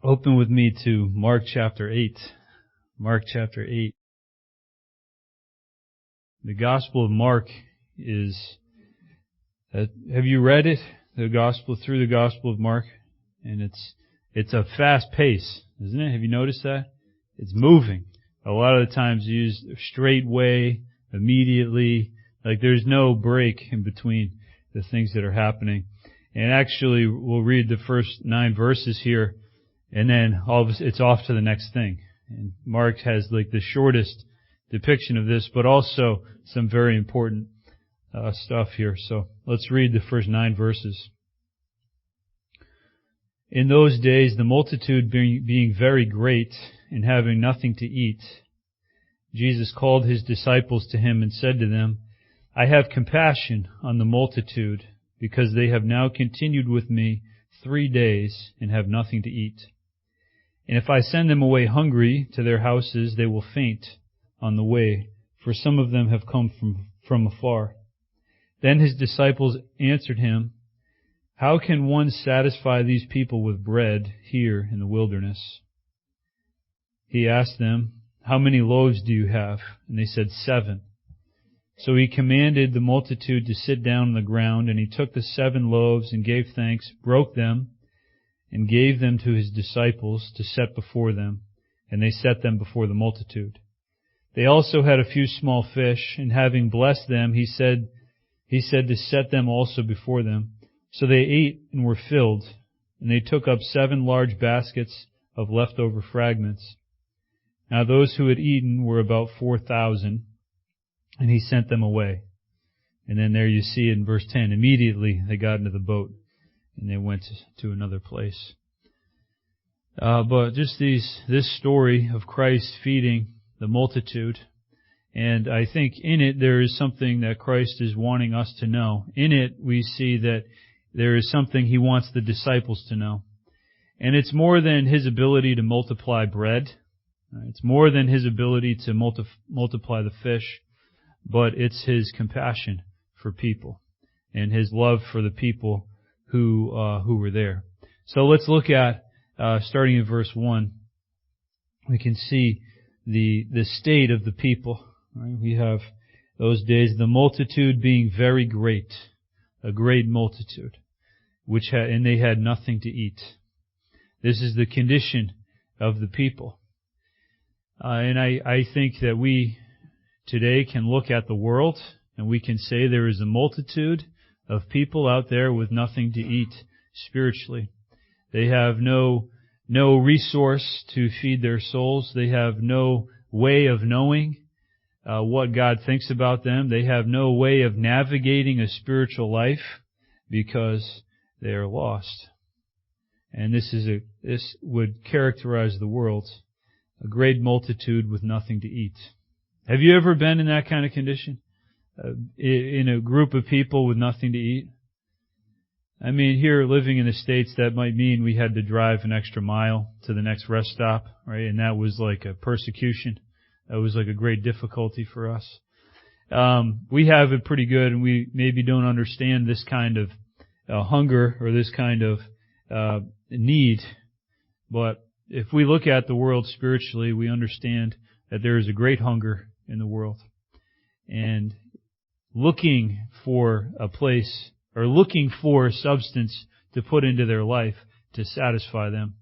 Open with me to Mark chapter 8. Mark chapter 8. The Gospel of Mark is, have you read it? Through the Gospel of Mark? And it's a fast pace, isn't it? Have you noticed that? It's moving. A lot of the times used straight way, immediately, like there's no break in between the things that are happening. And actually, we'll read the first 9 verses here, and then it's off to the next thing. And Mark has like the shortest depiction of this, but also some very important stuff here. So let's read the first 9 verses. In those days, the multitude being very great and having nothing to eat, Jesus called his disciples to him and said to them, I have compassion on the multitude, because they have now continued with me 3 days and have nothing to eat. And if I send them away hungry to their houses, they will faint on the way, for some of them have come from afar. Then his disciples answered him, How can one satisfy these people with bread here in the wilderness? He asked them, How many loaves do you have? And they said, 7. So he commanded the multitude to sit down on the ground, and he took the 7 loaves and gave thanks, broke them, and gave them to his disciples to set before them, and they set them before the multitude. They also had a few small fish, and having blessed them, he said to set them also before them. So they ate and were filled, and they took up 7 large baskets of leftover fragments. Now those who had eaten were about 4,000, and he sent them away. And then there you see in verse 10, immediately they got into the boat, and they went to another place. But just this story of Christ feeding the multitude, and I think in it there is something that Christ is wanting us to know. In it we see that there is something he wants the disciples to know. And it's more than his ability to multiply bread. It's more than his ability to multiply the fish, but it's his compassion for people and his love for the people who were there. So let's look at, starting in verse 1, we can see the state of the people. Right? We have those days, the multitude being very great, a great multitude, and they had nothing to eat. This is the condition of the people. And I think that we today can look at the world and we can say there is a multitude of people out there with nothing to eat spiritually. They have no resource to feed their souls. They have no way of knowing what God thinks about them. They have no way of navigating a spiritual life because they are lost. And this would characterize the world, a great multitude with nothing to eat. Have you ever been in that kind of condition? In a group of people with nothing to eat? I mean, here living in the States, that might mean we had to drive an extra mile to the next rest stop, right? And that was like a persecution. That was like a great difficulty for us. We have it pretty good, and we maybe don't understand this kind of hunger or this kind of need. But if we look at the world spiritually, we understand that there is a great hunger in the world. And looking for a place, or looking for substance to put into their life to satisfy them.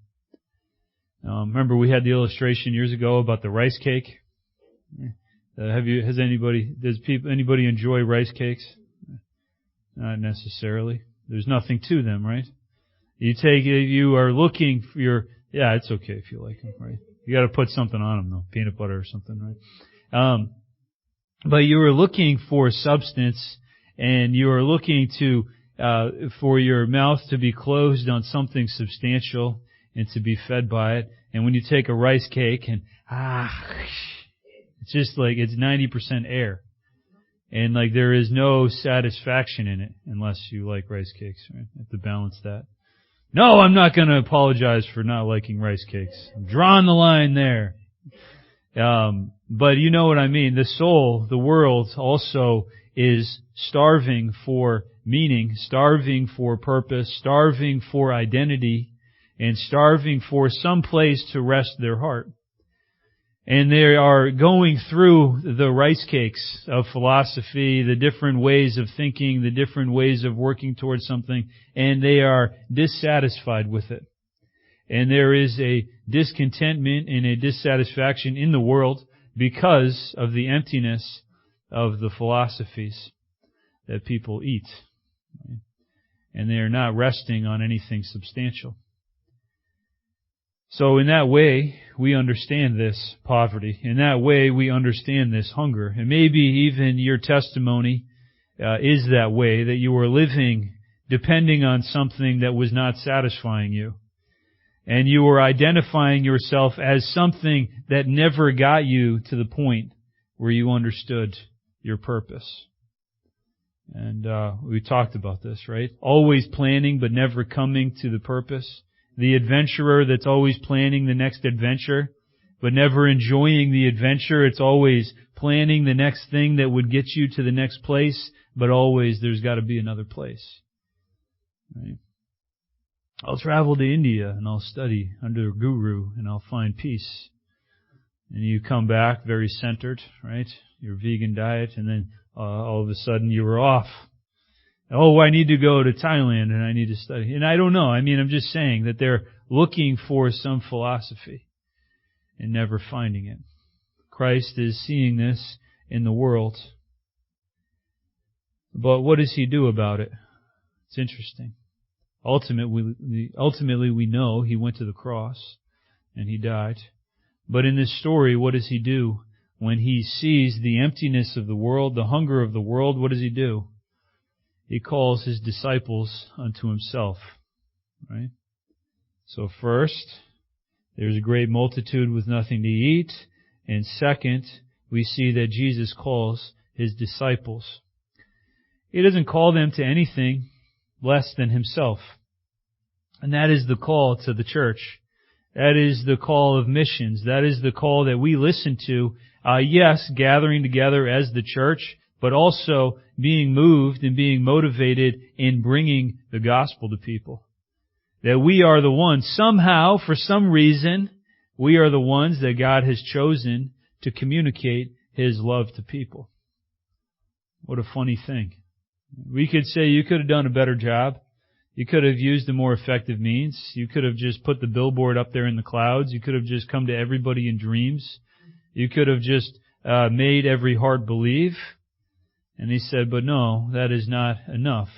Remember we had the illustration years ago about the rice cake? Does anybody enjoy rice cakes? Not necessarily. There's nothing to them, right? You are looking for it's okay if you like them, right? You gotta put something on them though, peanut butter or something, right? But you are looking for substance, and you are looking for your mouth to be closed on something substantial and to be fed by it. And when you take a rice cake and it's just like it's 90% air. And like there is no satisfaction in it unless you like rice cakes, right? You have to balance that. No, I'm not going to apologize for not liking rice cakes. I'm drawing the line there. But you know what I mean. The soul, the world also is starving for meaning, starving for purpose, starving for identity, and starving for some place to rest their heart. And they are going through the rice cakes of philosophy, the different ways of thinking, the different ways of working towards something, and they are dissatisfied with it. And there is a discontentment and a dissatisfaction in the world because of the emptiness of the philosophies that people eat. And they are not resting on anything substantial. So in that way, we understand this poverty. In that way, we understand this hunger. And maybe even your testimony is that way, that you were living depending on something that was not satisfying you. And you were identifying yourself as something that never got you to the point where you understood your purpose. And we talked about this, right? Always planning but never coming to the purpose. The adventurer that's always planning the next adventure, but never enjoying the adventure. It's always planning the next thing that would get you to the next place, but always there's got to be another place. Right? I'll travel to India and I'll study under a guru and I'll find peace. And you come back very centered, right? Your vegan diet, and then all of a sudden you were off. Oh, I need to go to Thailand and I need to study. And I don't know. I mean, I'm just saying that they're looking for some philosophy and never finding it. Christ is seeing this in the world. But what does He do about it? It's interesting. Ultimately, we know He went to the cross and He died. But in this story, what does He do? When He sees the emptiness of the world, the hunger of the world, what does He do? He calls His disciples unto Himself. Right? So first, there's a great multitude with nothing to eat. And second, we see that Jesus calls His disciples. He doesn't call them to anything less than Himself. And that is the call to the church. That is the call of missions. That is the call that we listen to. Yes, gathering together as the church, but also being moved and being motivated in bringing the gospel to people. That we are the ones, somehow, for some reason, we are the ones that God has chosen to communicate His love to people. What a funny thing. We could say you could have done a better job. You could have used a more effective means. You could have just put the billboard up there in the clouds. You could have just come to everybody in dreams. You could have just made every heart believe. And He said, but no, that is not enough.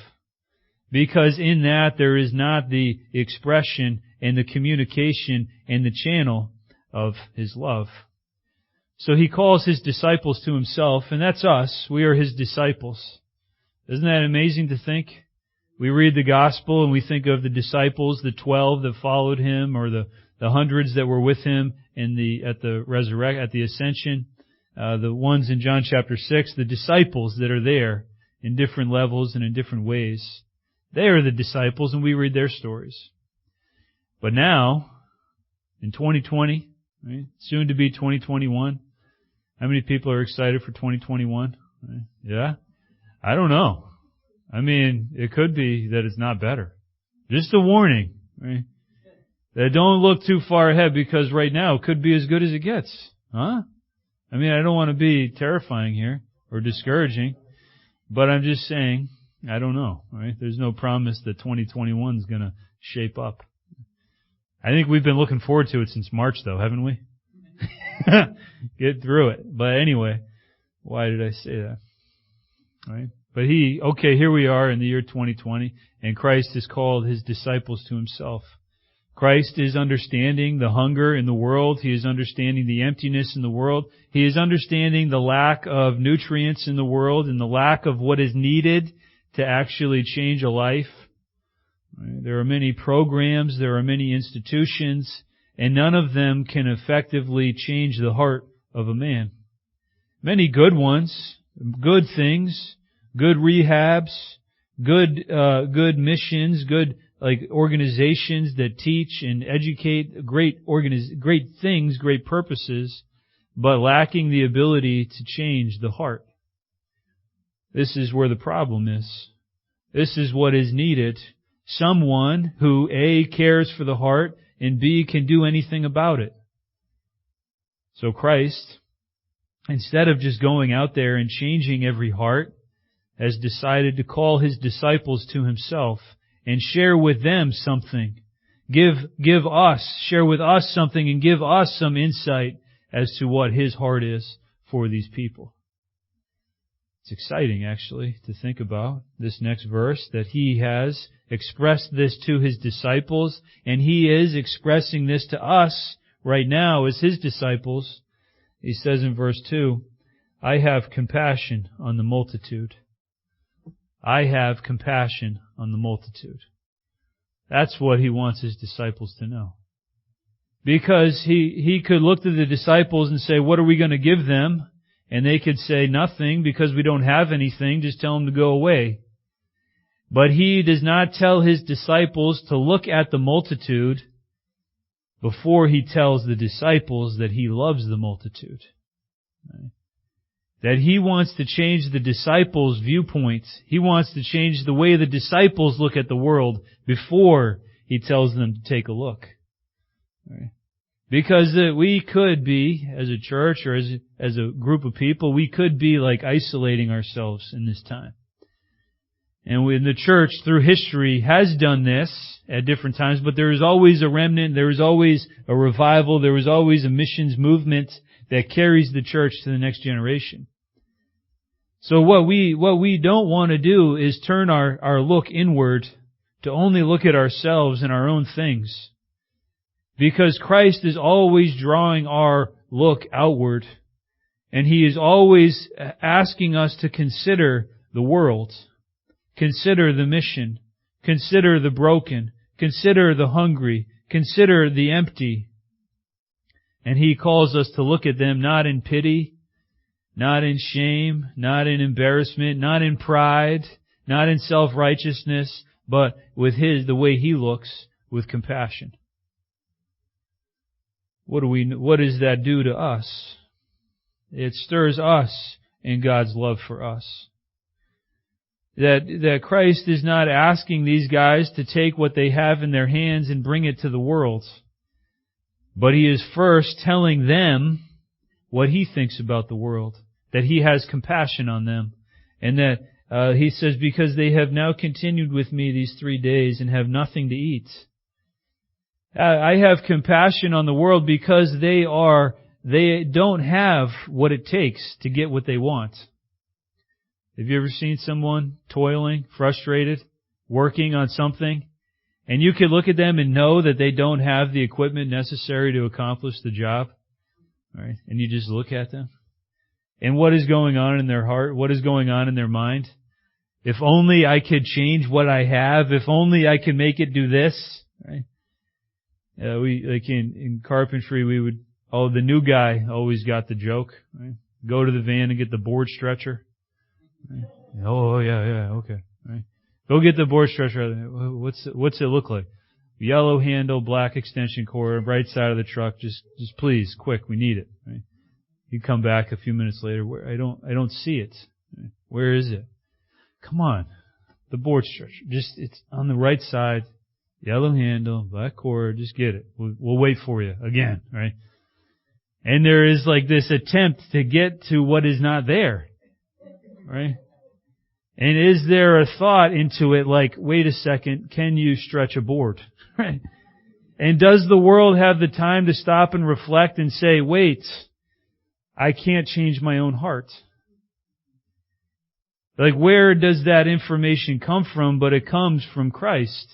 Because in that there is not the expression and the communication and the channel of His love. So He calls His disciples to Himself, and that's us. We are His disciples. Isn't that amazing to think? We read the gospel and we think of the disciples, the 12 that followed Him, or the hundreds that were with Him at the ascension. The ones in John chapter 6, the disciples that are there in different levels and in different ways. They are the disciples, and we read their stories. But now, in 2020, right, soon to be 2021, how many people are excited for 2021? Right? Yeah? I don't know. I mean, it could be that it's not better. Just a warning, right? That don't look too far ahead, because right now it could be as good as it gets. Huh? I mean, I don't want to be terrifying here or discouraging, but I'm just saying, I don't know, right? There's no promise that 2021 is going to shape up. I think we've been looking forward to it since March, though, haven't we? Get through it. But anyway, why did I say that? Right? But here we are in the year 2020, and Christ has called His disciples to Himself. Christ is understanding the hunger in the world. He is understanding the emptiness in the world. He is understanding the lack of nutrients in the world and the lack of what is needed to actually change a life. There are many programs, there are many institutions, and none of them can effectively change the heart of a man. Many good ones, good things, good rehabs, good missions, good organizations that teach and educate, great things, great purposes, but lacking the ability to change the heart. This is where the problem is. This is what is needed someone who A, cares for the heart, and B, can do anything about it. So Christ, instead of just going out there and changing every heart, has decided to call His disciples to Himself and share with them something. Share with us something and give us some insight as to what His heart is for these people. It's exciting, actually, to think about this next verse, that He has expressed this to His disciples, and He is expressing this to us right now as His disciples. He says in verse 2, I have compassion on the multitude. I have compassion on the multitude. That's what He wants His disciples to know. Because He could look to the disciples and say, what are we going to give them? And they could say, nothing, because we don't have anything, just tell them to go away. But He does not tell His disciples to look at the multitude before He tells the disciples that He loves the multitude. Right? That He wants to change the disciples' viewpoint. He wants to change the way the disciples look at the world before He tells them to take a look. Right? Because we could be, as a church or as a group of people, we could be like isolating ourselves in this time. And the church, through history, has done this at different times, but there is always a remnant, there is always a revival, there is always a missions movement that carries the church to the next generation. So what we don't want to do is turn our look inward to only look at ourselves and our own things. Because Christ is always drawing our look outward. And He is always asking us to consider the world. Consider the mission. Consider the broken. Consider the hungry. Consider the empty. And He calls us to look at them not in pity, not in shame, not in embarrassment, not in pride, not in self-righteousness, but with the way He looks, with compassion. What does that do to us? It stirs us in God's love for us. That Christ is not asking these guys to take what they have in their hands and bring it to the world. But He is first telling them what He thinks about the world. That He has compassion on them. And that He says, because they have now continued with me these 3 days and have nothing to eat. I have compassion on the world because they don't have what it takes to get what they want. Have you ever seen someone toiling, frustrated, working on something, and you can look at them and know that they don't have the equipment necessary to accomplish the job? Right? And you just look at them. And what is going on in their heart? What is going on in their mind? If only I could change what I have. If only I could make it do this. Right? We like in carpentry, the new guy always got the joke. Right? Go to the van and get the board stretcher. Right? Oh yeah, okay. Right? Go get the board stretcher. What's it look like? Yellow handle, black extension cord, right side of the truck. Just please, quick, we need it. Right? You come back a few minutes later. I don't see it. Right? Where is it? Come on, the board stretcher. It's on the right side. Yellow handle, black cord, just get it. We'll wait for you again, right? And there is like this attempt to get to what is not there, right? And is there a thought into it like, wait a second, can you stretch a board, right? And does the world have the time to stop and reflect and say, wait, I can't change my own heart? Like, where does that information come from? But it comes from Christ.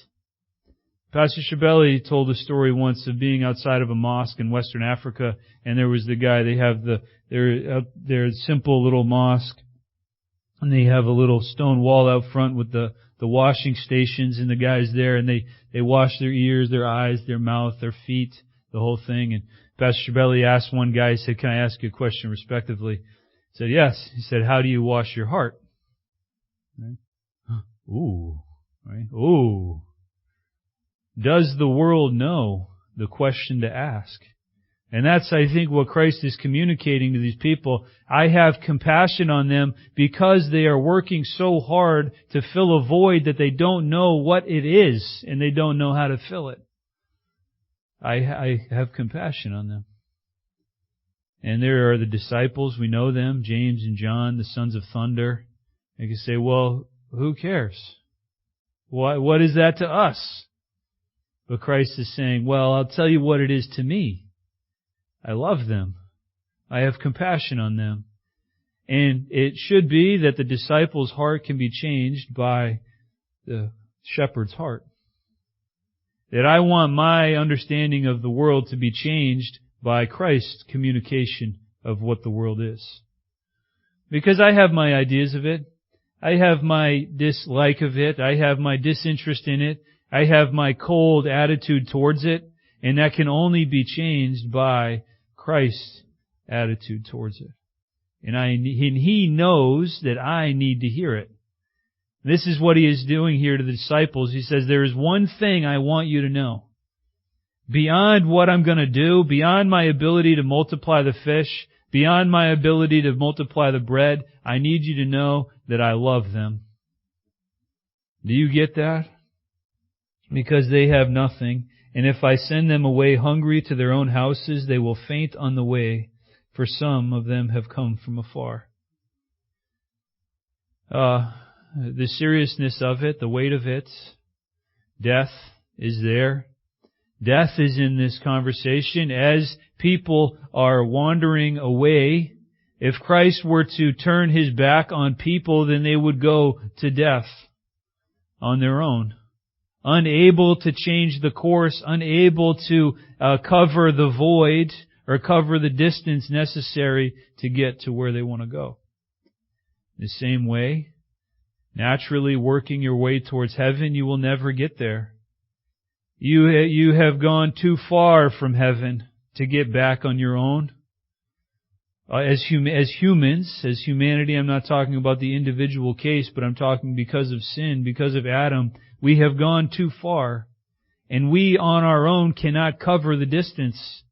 Pastor Shabeli told a story once of being outside of a mosque in Western Africa, and there was the guy, they have their simple little mosque, and they have a little stone wall out front with the washing stations, and the guy's there, and they wash their ears, their eyes, their mouth, their feet, the whole thing. And Pastor Shabeli asked one guy, he said, can I ask you a question respectively? He said, yes. He said, how do you wash your heart? Right? Ooh. Right? Ooh. Does the world know the question to ask? And that's, I think, what Christ is communicating to these people. I have compassion on them because they are working so hard to fill a void that they don't know what it is, and they don't know how to fill it. I have compassion on them. And there are the disciples, we know them, James and John, the sons of thunder. You can say, well, who cares? What is that to us? But Christ is saying, well, I'll tell you what it is to me. I love them. I have compassion on them. And it should be that the disciples' heart can be changed by the shepherd's heart. That I want my understanding of the world to be changed by Christ's communication of what the world is. Because I have my ideas of it. I have my dislike of it. I have my disinterest in it. I have my cold attitude towards it. And that can only be changed by Christ's attitude towards it. And He knows that I need to hear it. This is what He is doing here to the disciples. He says, there is one thing I want you to know. Beyond what I'm going to do, beyond my ability to multiply the fish, beyond my ability to multiply the bread, I need you to know that I love them. Do you get that? Because they have nothing. And if I send them away hungry to their own houses, they will faint on the way, for some of them have come from afar. The seriousness of it, the weight of it, death is there. Death is in this conversation. As people are wandering away, if Christ were to turn His back on people, then they would go to death on their own. Unable to change the course, unable to cover the void or cover the distance necessary to get to where they want to go. The same way, naturally working your way towards heaven, you will never get there. You have gone too far from heaven to get back on your own. As humans, as humanity, I'm not talking about the individual case, but I'm talking because of sin, because of Adam, we have gone too far. And we on our own cannot cover the distance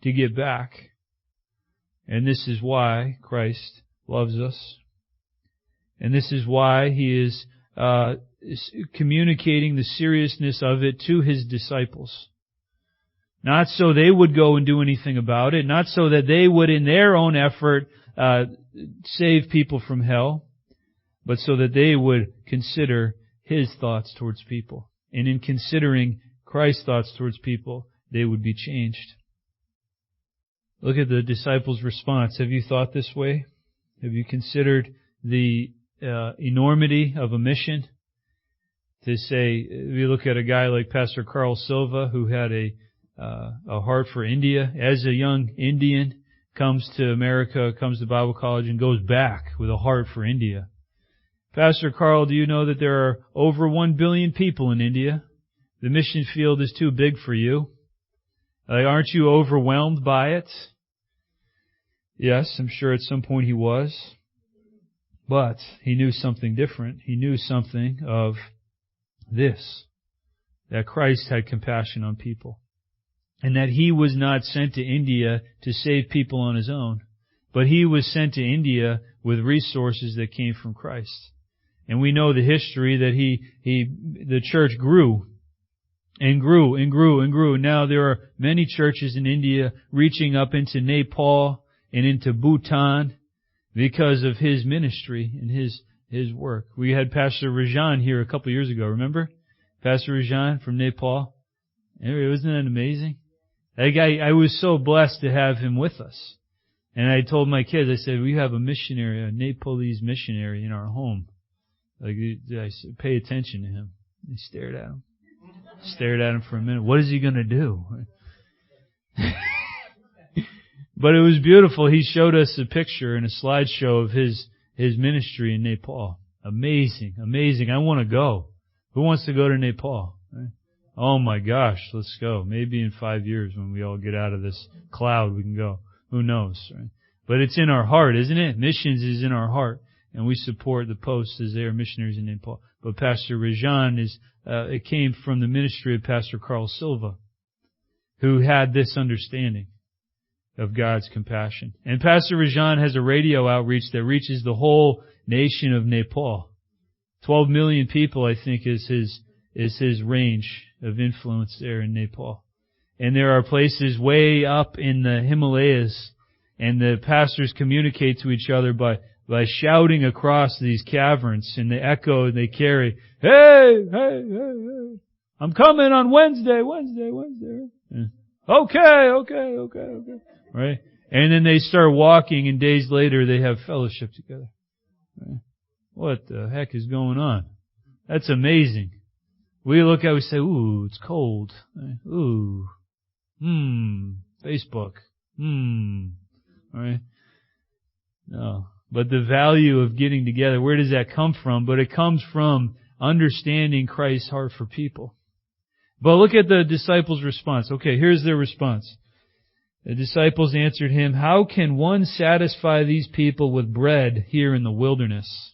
to get back. And this is why Christ loves us. And this is why He is communicating the seriousness of it to His disciples. Not so they would go and do anything about it, not so that they would in their own effort save people from hell, but so that they would consider His thoughts towards people. And in considering Christ's thoughts towards people, they would be changed. Look at the disciples' response. Have you thought this way? Have you considered the enormity of a mission? To say, we look at a guy like Pastor Carl Silva, who had a heart for India. As a young Indian, comes to America, comes to Bible college, and goes back with a heart for India. Pastor Carl, do you know that there are over 1 billion people in India? The mission field is too big for you. Aren't you overwhelmed by it? Yes, I'm sure at some point he was. But he knew something different. He knew something of this, that Christ had compassion on people. And that He was not sent to India to save people on His own, but He was sent to India with resources that came from Christ. And we know the history that the church grew and grew and grew and grew. Now there are many churches in India reaching up into Nepal and into Bhutan because of his ministry and his work. We had Pastor Rajan here a couple years ago, remember? Pastor Rajan from Nepal. Wasn't that amazing? That guy, I was so blessed to have him with us. And I told my kids, I said, we have a missionary, a Nepalese missionary in our home. I said, pay attention to him. They stared at him. Stared at him for a minute. What is he going to do? But it was beautiful. He showed us a picture and a slideshow of his ministry in Nepal. Amazing, amazing. I want to go. Who wants to go to Nepal? Right? Oh my gosh, let's go. Maybe in 5 years when we all get out of this cloud, we can go. Who knows, right? But it's in our heart, isn't it? Missions is in our heart. And we support the posts as they are missionaries in Nepal. But Pastor Rajan it came from the ministry of Pastor Carl Silva, who had this understanding. of God's compassion. And Pastor Rajan has a radio outreach that reaches the whole nation of Nepal. 12 million people, I think, is his range of influence there in Nepal. And there are places way up in the Himalayas, and the pastors communicate to each other by shouting across these caverns, and the echo they carry, hey, hey, hey, hey, I'm coming on Wednesday. Okay. Right? And then they start walking, and days later they have fellowship together. Right? What the heck is going on? That's amazing. We look at we say, ooh, it's cold. Right? Ooh. Facebook. Right? No. But the value of getting together, where does that come from? But it comes from understanding Christ's heart for people. But look at the disciples' response. Okay, here's their response. The disciples answered him, how can one satisfy these people with bread here in the wilderness?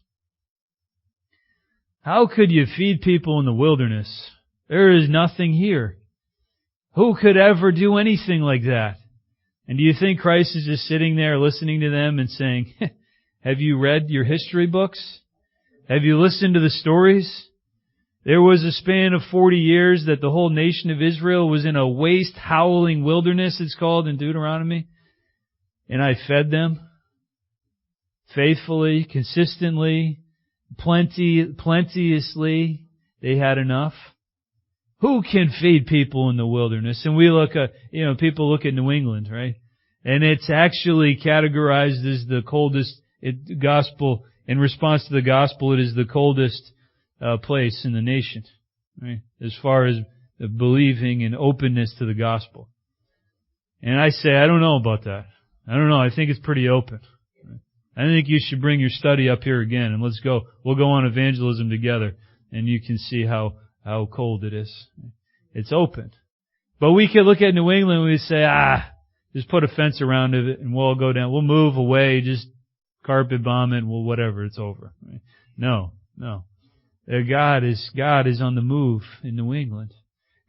How could you feed people in the wilderness? There is nothing here. Who could ever do anything like that? And do you think Christ is just sitting there listening to them and saying, have you read your history books? Have you listened to the stories? There was a span of 40 years that the whole nation of Israel was in a waste, howling wilderness, it's called in Deuteronomy. And I fed them faithfully, consistently, plenteously. They had enough. Who can feed people in the wilderness? And we look at, people look at New England, right? And it's actually categorized as the coldest gospel. In response to the gospel, it is the coldest place in the nation, right? As far as believing and openness to the gospel. And I say, I don't know about that. I don't know. I think it's pretty open. I think you should bring your study up here again, and let's go. We'll go on evangelism together, and you can see how cold it is. It's open. But we could look at New England and we say, just put a fence around it and we'll go down. We'll move away, just carpet bomb it, well, whatever, it's over. Right? No. God is on the move in New England.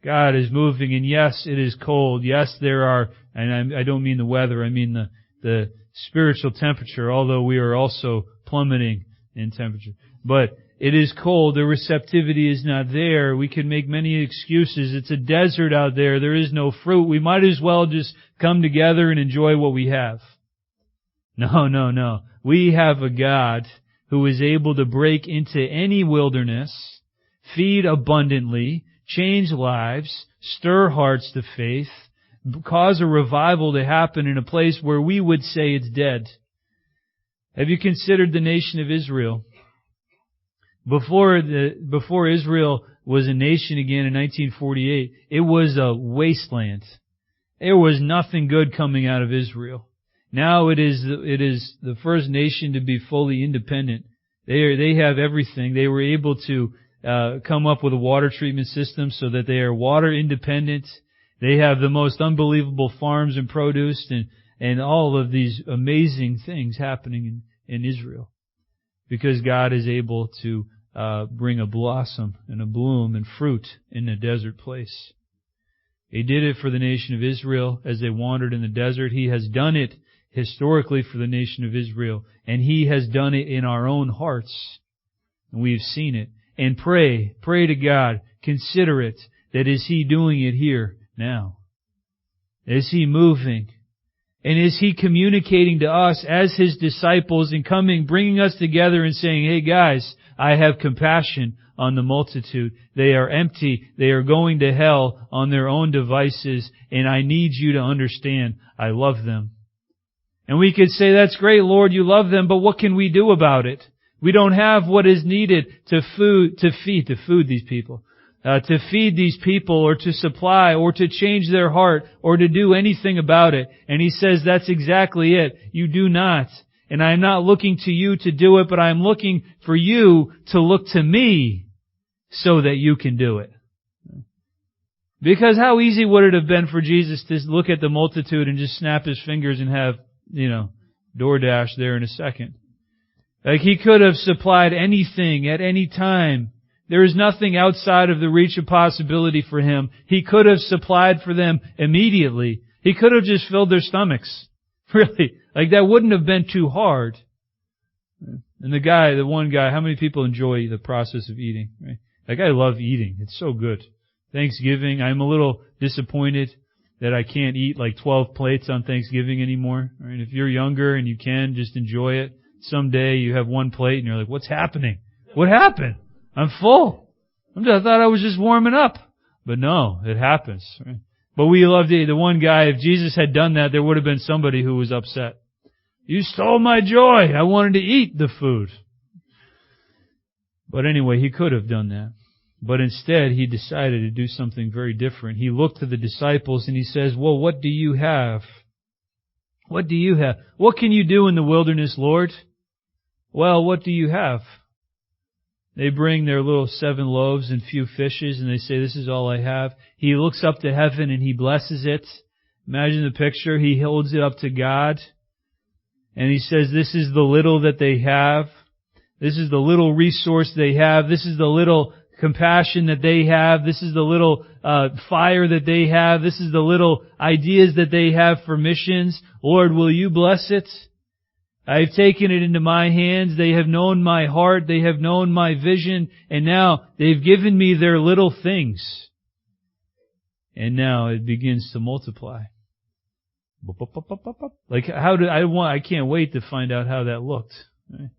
God is moving, and yes, it is cold. Yes, there are, and I don't mean the weather, I mean the spiritual temperature, although we are also plummeting in temperature. But it is cold. The receptivity is not there. We can make many excuses. It's a desert out there. There is no fruit. We might as well just come together and enjoy what we have. No. We have a God who is able to break into any wilderness, feed abundantly, change lives, stir hearts to faith, cause a revival to happen in a place where we would say it's dead. Have you considered the nation of Israel? Before Israel was a nation again in 1948, it was a wasteland. There was nothing good coming out of Israel. Now it is the first nation to be fully independent. They have everything. They were able to come up with a water treatment system so that they are water independent. They have the most unbelievable farms and produce and all of these amazing things happening in Israel. Because God is able to bring a blossom and a bloom and fruit in a desert place. He did it for the nation of Israel as they wandered in the desert. He has done it historically for the nation of Israel. And He has done it in our own hearts. And we've seen it. And pray to God, consider it, that is He doing it here now? Is He moving? And is He communicating to us as His disciples and bringing us together and saying, hey guys, I have compassion on the multitude. They are empty. They are going to hell on their own devices, and I need you to understand I love them. And we could say, that's great, Lord, you love them, but what can we do about it? We don't have what is needed to feed these people. To feed these people or to supply or to change their heart or to do anything about it. And He says that's exactly it. You do not. And I'm not looking to you to do it, but I'm looking for you to look to me so that you can do it. Because how easy would it have been for Jesus to look at the multitude and just snap His fingers and have, DoorDash there in a second? Like He could have supplied anything at any time. There is nothing outside of the reach of possibility for Him. He could have supplied for them immediately. He could have just filled their stomachs. Really. Like that wouldn't have been too hard. And the one guy, how many people enjoy the process of eating? Right? Like I love eating. It's so good. Thanksgiving, I'm a little disappointed that I can't eat like 12 plates on Thanksgiving anymore. Right? If you're younger and you can, just enjoy it. Someday you have one plate and you're like, what's happening? What happened? I'm full. I thought I was just warming up. But no, it happens. Right? But we loved it. The one guy, if Jesus had done that, there would have been somebody who was upset. You stole my joy. I wanted to eat the food. But anyway, he could have done that. But instead, he decided to do something very different. He looked to the disciples and he says, well, what do you have? What do you have? What can you do in the wilderness, Lord? Well, what do you have? They bring their little 7 loaves and few fishes and they say, this is all I have. He looks up to heaven and he blesses it. Imagine the picture. He holds it up to God and he says, this is the little that they have. This is the little resource they have. This is the little compassion that they have. This is the little fire that they have. This is the little ideas that they have for missions. Lord, will you bless it? I've taken it into my hands. They have known my heart. They have known my vision. And now they've given me their little things. And now it begins to multiply. Like I can't wait to find out how that looked. Right?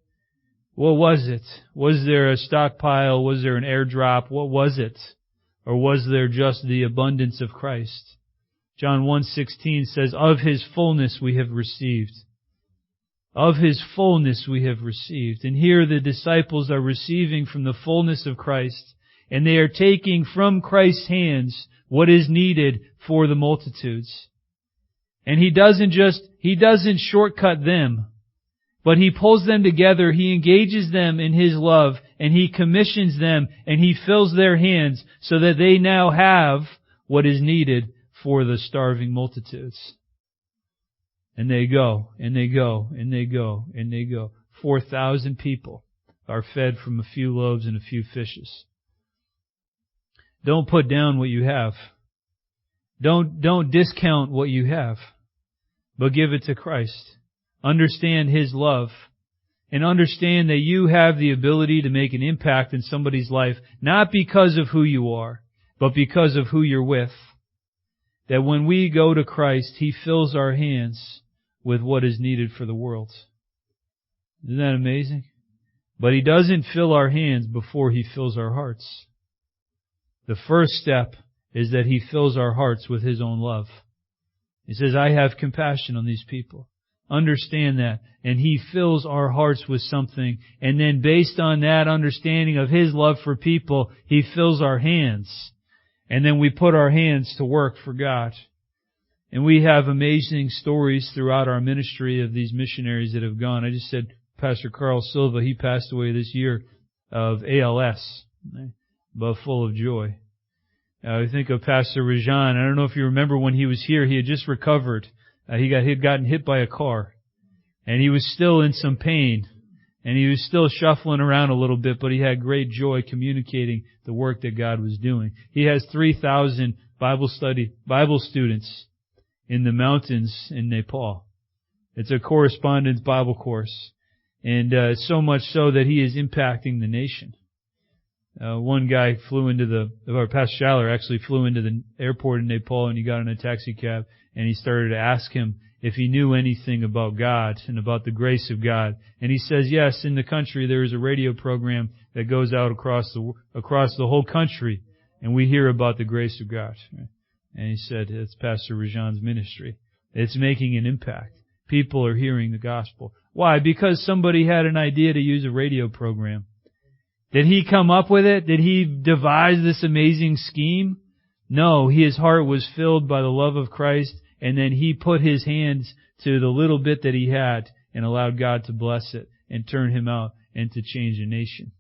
What was it? Was there a stockpile? Was there an airdrop? What was it? Or was there just the abundance of Christ? John 1:16 says, of His fullness we have received. Of His fullness we have received. And here the disciples are receiving from the fullness of Christ, and they are taking from Christ's hands what is needed for the multitudes. And He doesn't shortcut them, but He pulls them together, He engages them in His love, and He commissions them, and He fills their hands so that they now have what is needed for the starving multitudes. And they go, and they go, and they go, and they go. 4,000 people are fed from a few loaves and a few fishes. Don't put down what you have. Don't discount what you have, but give it to Christ. Understand His love, and understand that you have the ability to make an impact in somebody's life, not because of who you are, but because of who you're with. That when we go to Christ, He fills our hands with what is needed for the world. Isn't that amazing? But He doesn't fill our hands before He fills our hearts. The first step is that He fills our hearts with His own love. He says, I have compassion on these people. Understand that. And He fills our hearts with something. And then based on that understanding of His love for people, He fills our hands. And then we put our hands to work for God. And we have amazing stories throughout our ministry of these missionaries that have gone. I just said Pastor Carl Silva, he passed away this year of ALS, but full of joy. I think of Pastor Rajan. I don't know if you remember when he was here, he had just recovered. He had gotten hit by a car. And he was still in some pain. And he was still shuffling around a little bit, but he had great joy communicating the work that God was doing. He has 3,000 Bible students in the mountains in Nepal. It's a correspondence Bible course. And so much so that he is impacting the nation. One guy Pastor Schaller actually flew into the airport in Nepal, and he got in a taxi cab and he started to ask him if he knew anything about God and about the grace of God. And he says, yes, in the country there is a radio program that goes out across the whole country, and we hear about the grace of God. And he said, it's Pastor Rajan's ministry. It's making an impact. People are hearing the gospel. Why? Because somebody had an idea to use a radio program. Did he come up with it? Did he devise this amazing scheme? No, his heart was filled by the love of Christ, and then he put his hands to the little bit that he had and allowed God to bless it and turn him out and to change a nation.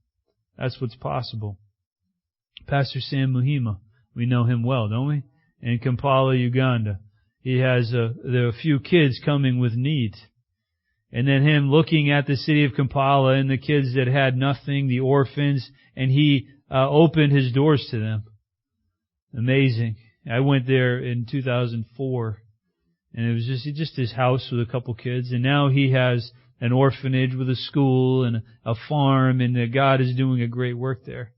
That's what's possible. Pastor Sam Muhima, we know him well, don't we? In Kampala, Uganda. He has there are a few kids coming with need. And then him looking at the city of Kampala and the kids that had nothing, the orphans, and he opened his doors to them. Amazing. I went there in 2004 And it was just his house with a couple kids. And now he has an orphanage with a school and a farm, and God is doing a great work there.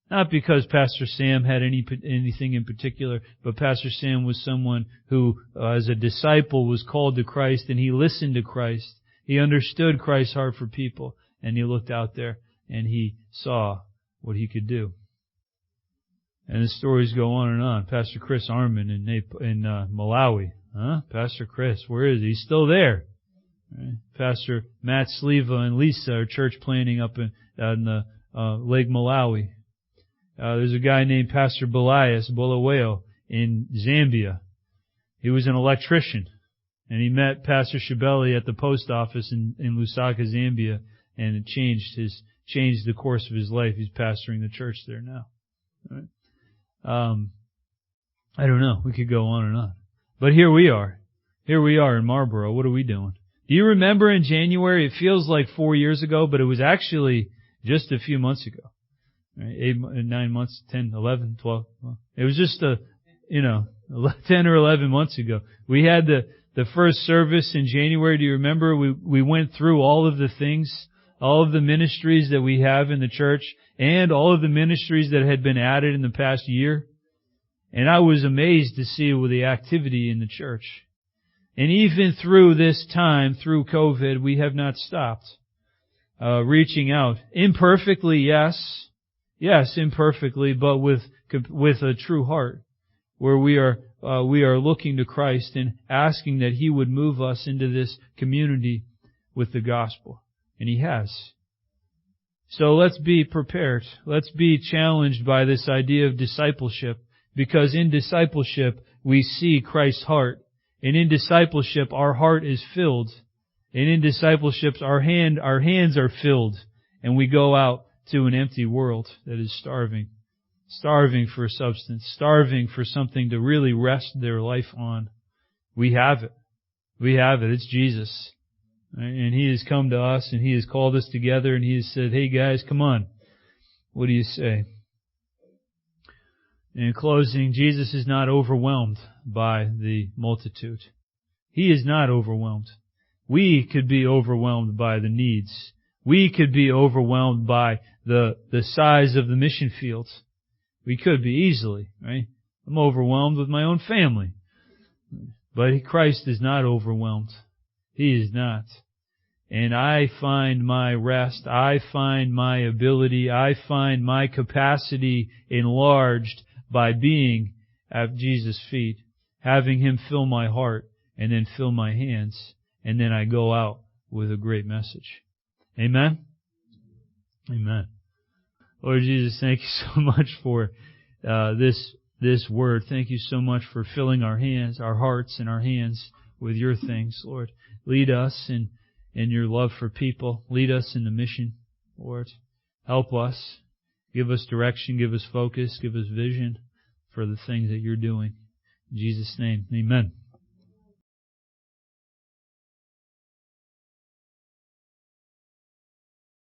Not because Pastor Sam had anything in particular, but Pastor Sam was someone who, as a disciple, was called to Christ, and he listened to Christ. He understood Christ's heart for people, and he looked out there, and he saw what he could do. And the stories go on and on. Pastor Chris Armin in Malawi. Huh? Pastor Chris, where is he? He's still there. Right? Pastor Matt Sleva and Lisa are church planting up in the Lake Malawi. There's a guy named Pastor Belias Bulawayo in Zambia. He was an electrician, and he met Pastor Shabeli at the post office in Lusaka, Zambia, and it changed the course of his life. He's pastoring the church there now. Right? I don't know. We could go on and on. But here we are. Here we are in Marlboro. What are we doing? Do you remember in January? It feels like 4 years ago, but it was actually just a few months ago. Right? 8, 9 months, 10, 11, 12. Well, it was just 10 or 11 months ago. We had the first service in January. Do you remember? We went through all of the things, all of the ministries that we have in the church, and all of the ministries that had been added in the past year. And I was amazed to see the activity in the church. And even through this time, through COVID, we have not stopped reaching out. Imperfectly, yes. Yes, imperfectly, but with a true heart, where we are looking to Christ and asking that He would move us into this community with the gospel. And He has. So let's be prepared. Let's be challenged by this idea of discipleship, because in discipleship we see Christ's heart. And in discipleship our heart is filled. And in discipleship our hands are filled. And we go out to an empty world that is starving for substance, starving for something to really rest their life on. We have it. We have it. It's Jesus. And He has come to us, and He has called us together, and He has said, hey guys, come on. What do you say? In closing, Jesus is not overwhelmed by the multitude. He is not overwhelmed. We could be overwhelmed by the needs. We could be overwhelmed by the size of the mission fields. We could be easily, right? I'm overwhelmed with my own family. But Christ is not overwhelmed. He is not. And I find my rest, I find my ability, I find my capacity enlarged by being at Jesus' feet, having Him fill my heart and then fill my hands, and then I go out with a great message. Amen? Amen. Lord Jesus, thank you so much for this word. Thank you so much for filling our hands, our hearts and our hands with your things, Lord. Lead us in your love for people. Lead us in the mission, Lord. Help us. Give us direction. Give us focus. Give us vision for the things that you're doing. In Jesus' name, amen.